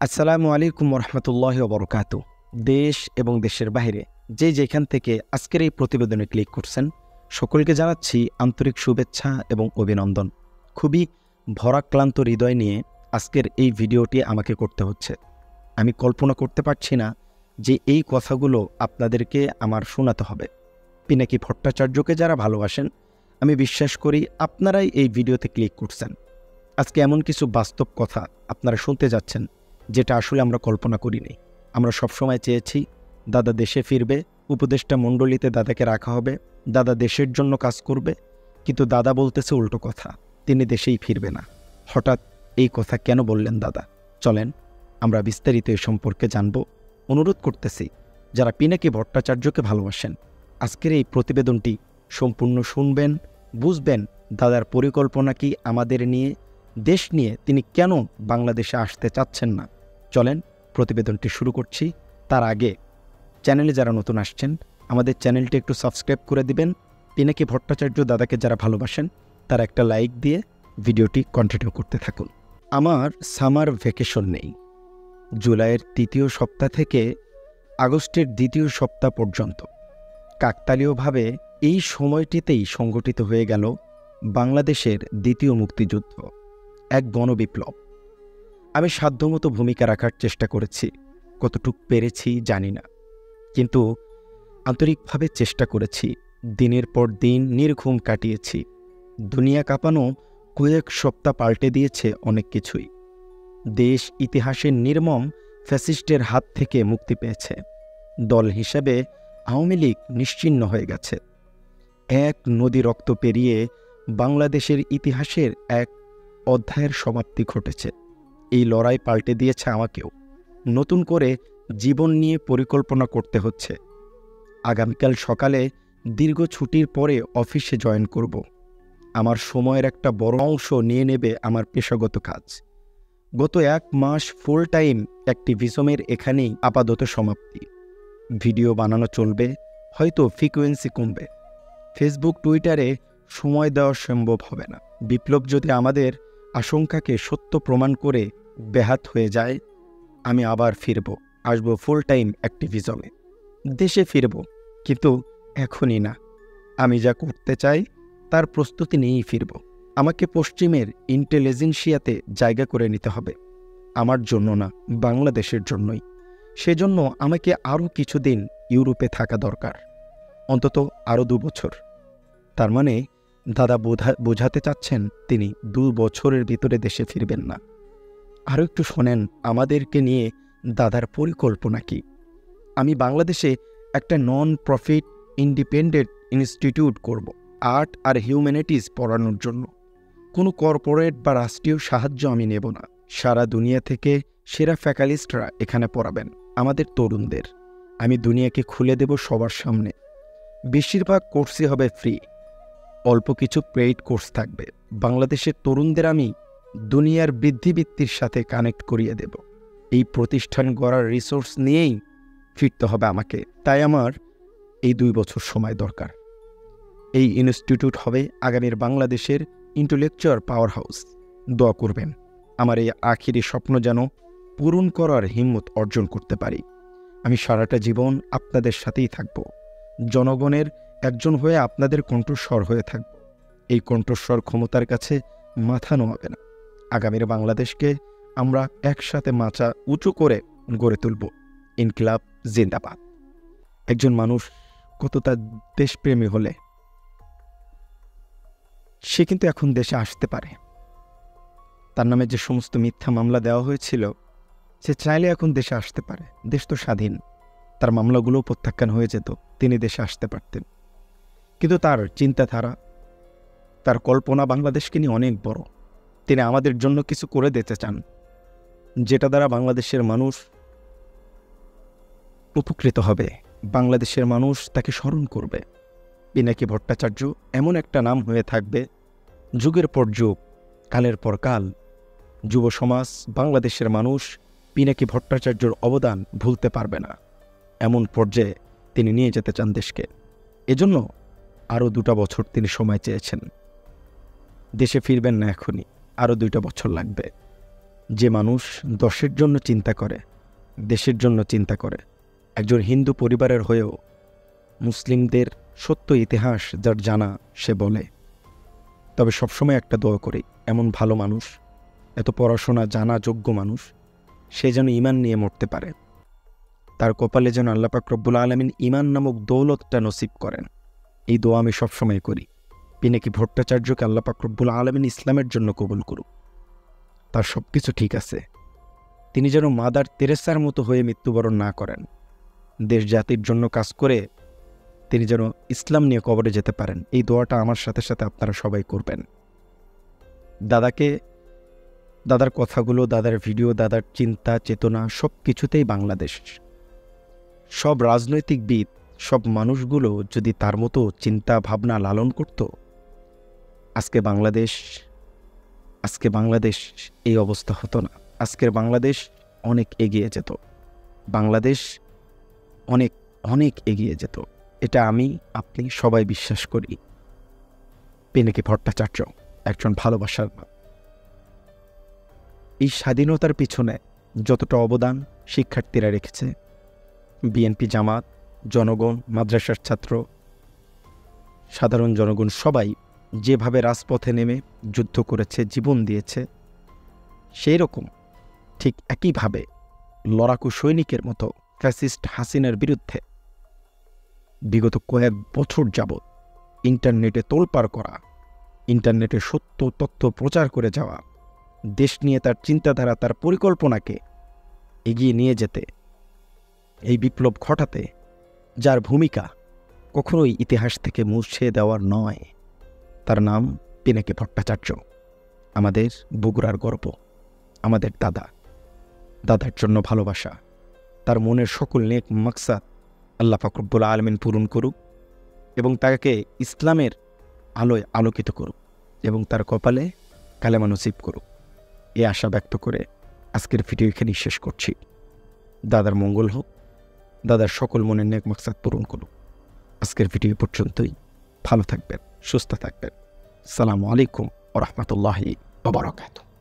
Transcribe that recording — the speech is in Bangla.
আসসালামু আলাইকুম রহমতুল্লাহ বরকাত। দেশ এবং দেশের বাইরে যে যেখান থেকে আজকের এই প্রতিবেদনে ক্লিক করছেন সকলকে জানাচ্ছি আন্তরিক শুভেচ্ছা এবং অভিনন্দন। খুবই ভরাক্লান্ত হৃদয় নিয়ে আজকের এই ভিডিওটি আমাকে করতে হচ্ছে। আমি কল্পনা করতে পারছি না যে এই কথাগুলো আপনাদেরকে আমার শোনাতে হবে। পিনাকি ভট্টাচার্যকে যারা ভালোবাসেন আমি বিশ্বাস করি আপনারাই এই ভিডিওতে ক্লিক করছেন। আজকে এমন কিছু বাস্তব কথা আপনারা শুনতে যাচ্ছেন যেটা আসলে আমরা কল্পনা করিনি। আমরা সবসময় চেয়েছি দাদা দেশে ফিরবে, উপদেষ্টা মণ্ডলীতে দাদাকে রাখা হবে, দাদা দেশের জন্য কাজ করবে, কিন্তু দাদা বলতেছে উল্টো কথা, তিনি দেশেই ফিরবে না। হঠাৎ এই কথা কেন বললেন দাদা? চলেন আমরা বিস্তারিত এ সম্পর্কে জানব। অনুরোধ করতেছি যারা পিনাকি ভট্টাচার্যকে ভালোবাসেন আজকের এই প্রতিবেদনটি সম্পূর্ণ শুনবেন, বুঝবেন দাদার পরিকল্পনা কি আমাদের নিয়ে, দেশ নিয়ে তিনি কেন বাংলাদেশে আসতে চাচ্ছেন না। চলেন প্রতিবেদনটি শুরু করছি। তার আগে চ্যানেলে যারা নতুন আসছেন আমাদের চ্যানেলটি একটু সাবস্ক্রাইব করে দিবেন। পিনাকি ভট্টাচার্য দাদাকে যারা ভালোবাসেন তারা একটা লাইক দিয়ে ভিডিওটি কন্টিনিউ করতে থাকুন। আমার সামার ভ্যাকেশন নেই। জুলাইয়ের ৩য় সপ্তাহ থেকে আগস্টের ২য় সপ্তাহ পর্যন্ত কাকতালীয়ভাবে এই সময়টিতেই সংগঠিত হয়ে গেল বাংলাদেশের দ্বিতীয় মুক্তিযুদ্ধ, এক গণবিপ্লব। আমি সাধ্যমতো ভূমিকা রাখার চেষ্টা করেছি, কতটুক পেরেছি জানি না, কিন্তু আন্তরিকভাবে চেষ্টা করেছি। দিনের পর দিন নির্ঘুম কাটিয়েছি। দুনিয়া কাঁপানো কয়েক সপ্তাহ পাল্টে দিয়েছে অনেক কিছুই। দেশ ইতিহাসের নির্মম ফ্যাসিস্টের হাত থেকে মুক্তি পেয়েছে। দল হিসেবে আওয়ামী লীগ নিশ্চিহ্ন হয়ে গেছে। এক নদী রক্ত পেরিয়ে বাংলাদেশের ইতিহাসের এক অধ্যায়ের সমাপ্তি ঘটেছে। এই লড়াই পাল্টে দিয়েছে আমাকেও। নতুন করে জীবন নিয়ে পরিকল্পনা করতে হচ্ছে। আগামীকাল সকালে দীর্ঘ ছুটির পরে অফিসে জয়েন করব। আমার সময়ের একটা বড় অংশ নিয়ে নেবে আমার পেশাগত কাজ। গত ১ মাস ফুল টাইম অ্যাক্টিভিজমের এখানেই আপাতত সমাপ্তি। ভিডিও বানানো চলবে, হয়তো ফ্রিকোয়েন্সি কমবে। ফেসবুক টুইটারে সময় দেওয়া সম্ভব হবে না। বিপ্লব যদি আমাদের আশঙ্কাকে সত্য প্রমাণ করে ব্যাহত হয়ে যায়, আমি আবার ফিরব, আসব ফুল টাইম অ্যাক্টিভিজমে। দেশে ফিরব, কিন্তু এখনই না। আমি যা করতে চাই তার প্রস্তুতি নিয়েই ফিরব। আমাকে পশ্চিমের ইন্টেলিজেন্সিয়াতে জায়গা করে নিতে হবে, আমার জন্য না, বাংলাদেশের জন্যই। সেজন্য আমাকে আরও কিছুদিন ইউরোপে থাকা দরকার, অন্তত আরও ২ বছর। তার মানে দাদা বোঝাতে চাচ্ছেন তিনি ২ বছরের ভিতরে দেশে ফিরবেন না। আরও একটু শোনেন আমাদেরকে নিয়ে দাদার পরিকল্পনা কি। আমি বাংলাদেশে একটা নন প্রফিট ইন্ডিপেন্ডেন্ট ইনস্টিটিউট করব, আর্ট আর হিউম্যানিটিস পড়ানোর জন্য। কোনো কর্পোরেট বা রাষ্ট্রীয় সাহায্য আমি নেব না। সারা দুনিয়া থেকে সেরা ফ্যাকালিস্টরা এখানে পড়াবেন আমাদের তরুণদের। আমি দুনিয়াকে খুলে দেব সবার সামনে। বেশিরভাগ কোর্সই হবে ফ্রি, অল্প কিছু পেইড কোর্স থাকবে। বাংলাদেশের তরুণদের আমি দুনিয়ার বৃদ্ধিবৃত্তির সাথে কানেক্ট করিয়ে দেব। এই প্রতিষ্ঠান গড়ার রিসোর্স নিয়েই ফিরতে হবে আমাকে। তাই আমার এই ২ বছর সময় দরকার। এই ইনস্টিটিউট হবে আগামীর বাংলাদেশের ইন্টেলেকচুয়াল পাওয়ার হাউস। দোয়া করবেন আমার এই আখিরি স্বপ্ন যেন পূরণ করার হিম্মত অর্জন করতে পারি। আমি সারাটা জীবন আপনাদের সাথেই থাকব, জনগণের একজন হয়ে আপনাদের কণ্ঠস্বর হয়ে থাকব। এই কণ্ঠস্বর ক্ষমতার কাছে মাথা নোয়াবে না। আগামীর বাংলাদেশকে আমরা একসাথে মাথা উঁচু করে গড়ে তুলব। ইনকিলাব জিন্দাবাদ। একজন মানুষ কতটা দেশপ্রেমী হলে সে কিন্তু এখন দেশে আসতে পারে। তার নামে যে সমস্ত মিথ্যা মামলা দেওয়া হয়েছিল, সে চাইলে এখন দেশে আসতে পারে। দেশ তো স্বাধীন, তার মামলাগুলো প্রত্যাখ্যান হয়ে যেত, তিনি দেশে আসতে পারতেন। কিন্তু তার চিন্তাধারা, তার কল্পনা বাংলাদেশকে নিয়ে অনেক বড়। তিনি আমাদের জন্য কিছু করে দিতে চান, যেটা দ্বারা বাংলাদেশের মানুষ উপকৃত হবে, বাংলাদেশের মানুষ তাকে স্মরণ করবে। পিনাকি ভট্টাচার্য এমন একটা নাম হয়ে থাকবে যুগের পর যুগ, কালের পর কাল। যুব সমাজ, বাংলাদেশের মানুষ পিনাকি ভট্টাচার্যর অবদান ভুলতে পারবে না। এমন পর্যায়ে তিনি নিয়ে যেতে চান দেশকে। এজন্য আরও ২টা বছর তিনি সময় চেয়েছেন। দেশে ফিরবেন না এখনই, আরও 2টা বছর লাগবে। যে মানুষ দশের জন্য চিন্তা করে, দেশের জন্য চিন্তা করে, একজন হিন্দু পরিবারের হয়েও মুসলিমদের সত্য ইতিহাস যার জানা, সে বলে। তবে সবসময় একটা দোয়া করি, এমন ভালো মানুষ, এত পড়াশোনা জানা যোগ্য মানুষ, সে যেন ঈমান নিয়ে মরতে পারে। তার কপালে যেন আল্লাহ পাক রব্বুল আলামিন ঈমান নামক দৌলতটা নসিব করেন, এই দোয়া আমি সবসময় করি। পিনাকি ভট্টাচার্যকে আল্লাহ পাক রব্বুল আলামিন ইসলামের জন্য কবুল করুক। তার সব কিছু ঠিক আছে, তিনি যেন মাদার তেরেসার মতো হয়ে মৃত্যুবরণ না করেন। দেশ জাতির জন্য কাজ করে তিনি যেন ইসলাম নিয়ে কবরে যেতে পারেন, এই দোয়াটা আমার সাথে সাথে আপনারা সবাই করবেন। দাদার কথাগুলো, দাদার ভিডিও, দাদার চিন্তা চেতনা সব কিছুতেই বাংলাদেশ। সব রাজনৈতিকবিদ, সব মানুষগুলো যদি তার মতো চিন্তা ভাবনা লালন করত, আজকে বাংলাদেশ এই অবস্থা হতো না। আজকের বাংলাদেশ অনেক এগিয়ে যেত, বাংলাদেশ অনেক অনেক এগিয়ে যেত। এটা আমি আপনি সবাই বিশ্বাস করি। পিনাকি ভট্টাচার্য একজন ভালোবাসার নাম। এই স্বাধীনতার পিছনে যতটা অবদান শিক্ষার্থীরা রেখেছে, বিএনপি, জামাত, জনগণ, মাদ্রাসার ছাত্র, সাধারণ জনগণ সবাই যেভাবে রাজপথে নেমে যুদ্ধ করেছে, জীবন দিয়েছে, সেই রকম ঠিক একইভাবে লড়াকু সৈনিকের মতো ফ্যাসিস্ট হাসিনার বিরুদ্ধে বিগত কয়েক বছর যাবৎ ইন্টারনেটে তোলপাড় করা, ইন্টারনেটে সত্য তথ্য প্রচার করে যাওয়া, দেশ নিয়ে তার চিন্তাধারা, তার পরিকল্পনাকে এগিয়ে নিয়ে যেতে, এই বিপ্লব ঘটাতে যার ভূমিকা কখনোই ইতিহাস থেকে মুছে দেওয়ার নয়, তার নাম পিনাকি ভট্টাচার্য। আমাদের বগুড়ার গর্ব, আমাদের দাদার জন্য ভালোবাসা, তার মনের সকল নেক মাকসাদ আল্লাহ পাক রব্বুল আলামিন পূরণ করুক এবং তাকে ইসলামের আলোয় আলোকিত করুক এবং তার কপালে কালেমা নসিব করুক, এই আশা ব্যক্ত করে আজকের ভিডিও এখানেই শেষ করছি। দাদার মঙ্গল হোক, দাদার সকল মনের নেক মাকসাদ পূরণ করুক। আজকের ভিডিও পর্যন্তই। ভালো থাকবেন, সুস্থ থাকবেন। আসসালামু আলাইকুম ওয়া রাহমাতুল্লাহি ওয়া বারাকাতুহু।